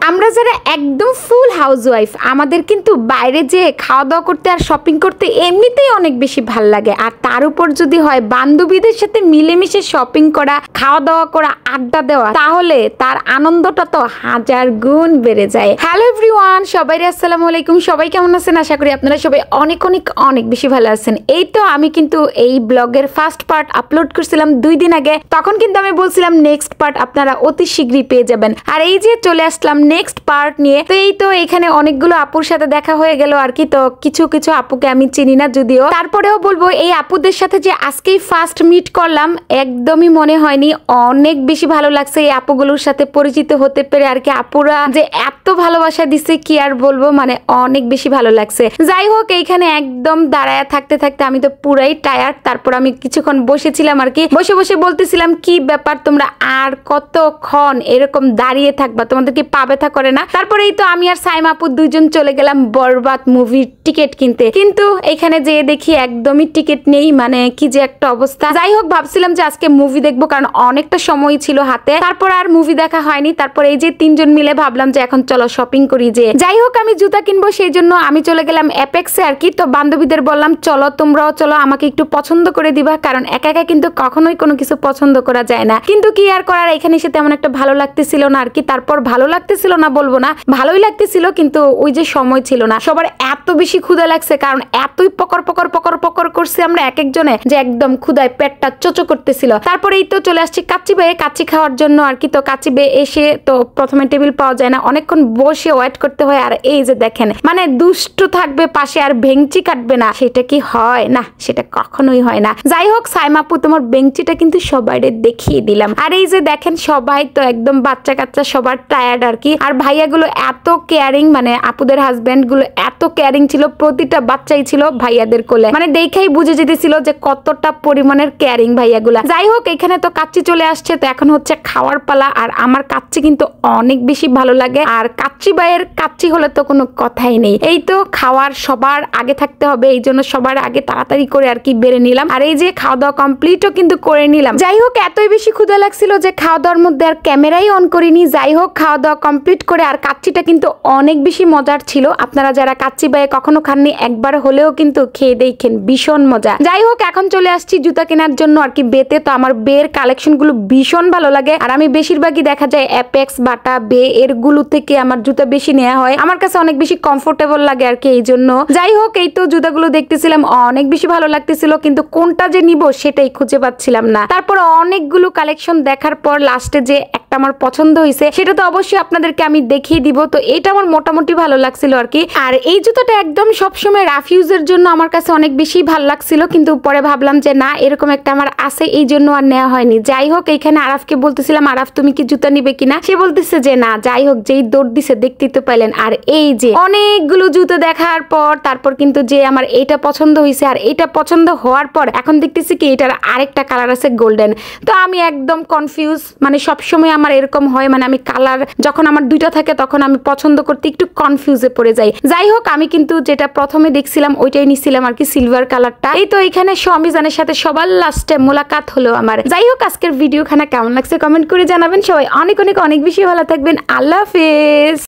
আমরা যারা একদম ফুল হাউসওয়াইফ আমাদের কিন্তু বাইরে যেয়ে খাওয়া দাওয়া করতে আর শপিং করতে এমনিতেই অনেক বেশি ভাল লাগে। আর তার উপর যদি হয় বান্ধবীদের সাথে মিলেমিশে শপিং করা, খাওয়া দাওয়া করা, আড্ডা দেওয়া, তাহলে তার আনন্দটা তো হাজার গুণ বেড়ে যায়। হ্যালো এভরিওয়ান, সবাই আসসালামু আলাইকুম। সবাই কেমন আছেন? আশা করি আপনারা সবাই অনেক অনেক অনেক বেশি ভালো আছেন। এই তো আমি কিন্তু এই ব্লগের ফার্স্ট পার্ট আপলোড করছিলাম 2 দিন আগে। তখন কিন্তু আমি বলছিলাম নেক্সট পার্ট আপনারা অতি শীঘ্রই পেয়ে যাবেন। আর এই যে চলে আসলাম নেক্সট পার্ট নিয়ে। তো এই তো এখানে অনেকগুলো আপুর সাথে দেখা হয়ে গেল আর কি। তো কিছু কিছু আপুকে আমি চিনি না যদিও, তারপরেও বলবো এই আপুদের সাথে যে আজকেই ফার্স্ট মিট করলাম একদমই মনে হয়নি। অনেক বেশি ভালো লাগছে এই আপুগুলোর সাথে পরিচিত হতে পেরে আর কি। আপুরা যে এত ভালোবাসা দিছে কি আর বলবো, মানে অনেক বেশি ভালো লাগছে। যাই হোক, এইখানে একদম দাঁড়ায় থাকতে থাকতে আমি তো পুরাই টায়ার্ড। তারপর আমি কিছুক্ষণ বসেছিলাম আর কি, বসে বসে বলতেছিলাম কি ব্যাপার তোমরা আর কতক্ষণ এরকম দাঁড়িয়ে থাকবা, তোমাদের কি পা ব্যথা করে না? তারপরে এই তো আমি আর সাইমা আপু দুইজন চলে গেলাম বরবাদ মুভির টিকিট কিনতে। কিন্তু এখানে যেয়ে দেখি একদমই টিকিট নেই, মানে কি যে একটা অবস্থা। যাই হোক, ভাবছিলাম যে আজকে মুভি দেখবো কারণ অনেকটা সময় ছিল হাতে। তারপর আর মুভি দেখা হয়নি। তারপর এই যে 3 জন মিলে ভাবলাম যে এখন চলো শপিং করি। যে যাই হোক, আমি জুতা কিনবো সেই জন্য আমি চলে গেলাম অ্যাপেক্সে আর কি। তো বান্ধবীদের বললাম চলো তোমরাও চলো, আমাকে একটু পছন্দ করে দিবা, কারণ একা একা কিন্তু কখনোই কোনো কিছু পছন্দ করা যায় না। কিন্তু কি আর করার, এখানে এসে তেমন একটা ভালো লাগতেছিল না আর কি। তারপর ভালো লাগতেছিল না বলবো না, ভালোই লাগতেছিল, কিন্তু ওই যে সময় ছিল না। সবার এত বেশি ক্ষুধা লাগছে, কারণ এতই পকর পকর পকর পকর করছে আমরা এক একজনে যে একদম ক্ষুধায় পেটটা চোচো করতেছিল। তারপরে এই তো চলে আসছি কাচ্চি বেয়ে কাচ্চি খাওয়ার জন্য আর কি। তো কাচ্চি বেয়ে এসে তো প্রথমে টেবিল পাওয়া যায় না, অনেকক্ষণ বসে ওয়েট করতে হয়। আর এই যে দেখেন, মানে দুষ্ট থাকবে পাশে আর বেঞ্চি কাটবে না, সেটা কি হয়? না, সেটা কখনোই হয় না। যাই হোক, সাইমাপু তোমার বেঞ্চিটা কিন্তু সবাইরে দেখিয়ে দিলাম। আর এই যে দেখেন, সবাই তো একদম বাচ্চা কাচ্চা সবার টায়ার্ড আর কি। আর ভাইয়াগুলো এত কেয়ারিং, মানে আপুদের হাজবেন্ড গুলো এত কেয়ারিং ছিল, প্রতিটা বাচ্চাই ছিল ভাইয়াদের কোলে, মানে দেখেই বুঝে যেতেছিল যে কতটা পরিমাণের কেয়ারিং ভাইয়াগুলা। যাই হোক, এখানে তো কাচ্চি চলে আসছে, তো এখন হচ্ছে খাওয়ার পালা। আর আমার কাচ্চি কিন্তু অনেক বেশি ভালো লাগে, আর কাচ্চি ভাইয়ের কাচ্চি হলে তো কোনো কথাই নেই। এই তো খাওয়ার সবার আগে থাকতে হবে, এই জন্য সবার আগে তাড়াতাড়ি করে আর কি বেড়ে নিলাম। আর এই যে খাওয়া দাওয়া কমপ্লিটও কিন্তু করে নিলাম। যাই হোক, এতই বেশি ক্ষুধা লাগছিল যে খাওয়া দাওয়ার মধ্যে আর ক্যামেরাই অন করিনি। যাই হোক, খাওয়া দাওয়া কমপ্লিট করে, আর কাচ্চিটা কিন্তু অনেক বেশি মজার ছিল। আপনারা যারা কাচ্চি ভাইয়ে কখনো খাননি একবার হলেও কিন্তু খেয়ে দেখেন, ভীষণ মজা। যাই হোক, এখন চলে আসছি জুতা কেনার জন্য আর কি বেতে। তো আমার বের কালেকশন গুলো ভীষণ ভালো লাগে, আর আমি বেশিরভাগই দেখা যায় অ্যাপেক্স, বাটা, বে এরগুলো থেকে আমার জুতা বেশি নেওয়া হয়। আমার কাছে অনেক বেশি কমফোর্টেবল লাগে আর কি, এই জন্য। যাই হোক, এই তো জুতাগুলো দেখতেছিলাম, অনেক বেশি ভালো লাগতেছিল, কিন্তু কোনটা যে নিব সেটাই খুঁজে পাচ্ছিলাম না। তারপর অনেকগুলো কালেকশন দেখার পর লাস্টে যে একটা আমার পছন্দ হয়েছে সেটা তো অবশ্যই আপনাদেরকে আমি দেখিয়ে দিব। তো এটা আমার মোটামুটি ভালো লাগছিল আর কি। আর এই জুতাটা একদম সবসময় রাফ ইউজের জন্য আমার কাছে অনেক বেশি ভালো লাগছিল, কিন্তু পরে ভাবলাম যে না, এরকম একটা আমার আছে, এই জন্য আর নেওয়া হয়নি। যাই হোক, এইখানে আরাফকে বলতেছিলাম, আরাফ তুমি কি জুতা নিবে কিনা? সে বলতেছে যে না। যাই হোক, যেই দৌড় দিছে দেখতেই তো পাইলেন। আর এই যে অনেকগুলো জুতো দেখার পর তারপর কিন্তু যে আমার এইটা পছন্দ হয়েছে, আর এইটা পছন্দ হওয়ার পর এখন দেখতেছি কি এটার আরেকটা কালার আছে গোল্ডেন। তো আমি একদম কনফিউজ, মানে সবসময় আমার এরকম হয়, মানে আমি কালার যখন আমার দুইটা থাকে তখন আমি পছন্দ করতে একটু কনফিউজে পড়ে যাই। যাই হোক, আমি কিন্তু যেটা প্রথমে দেখছিলাম ওইটাই নিছিলাম আর কি, সিলভার কালারটা। এই তো এখানে স্বামীজানের সাথে সবার লাস্টে মোলাকাত হলো আমার। যাই হোক, আজকের ভিডিও খানা কেমন লাগছে কমেন্ট করে জানাবেন। সবাই অনেক অনেক অনেক বেশি ভালো থাকবেন। আল্লাহ হাফেজ।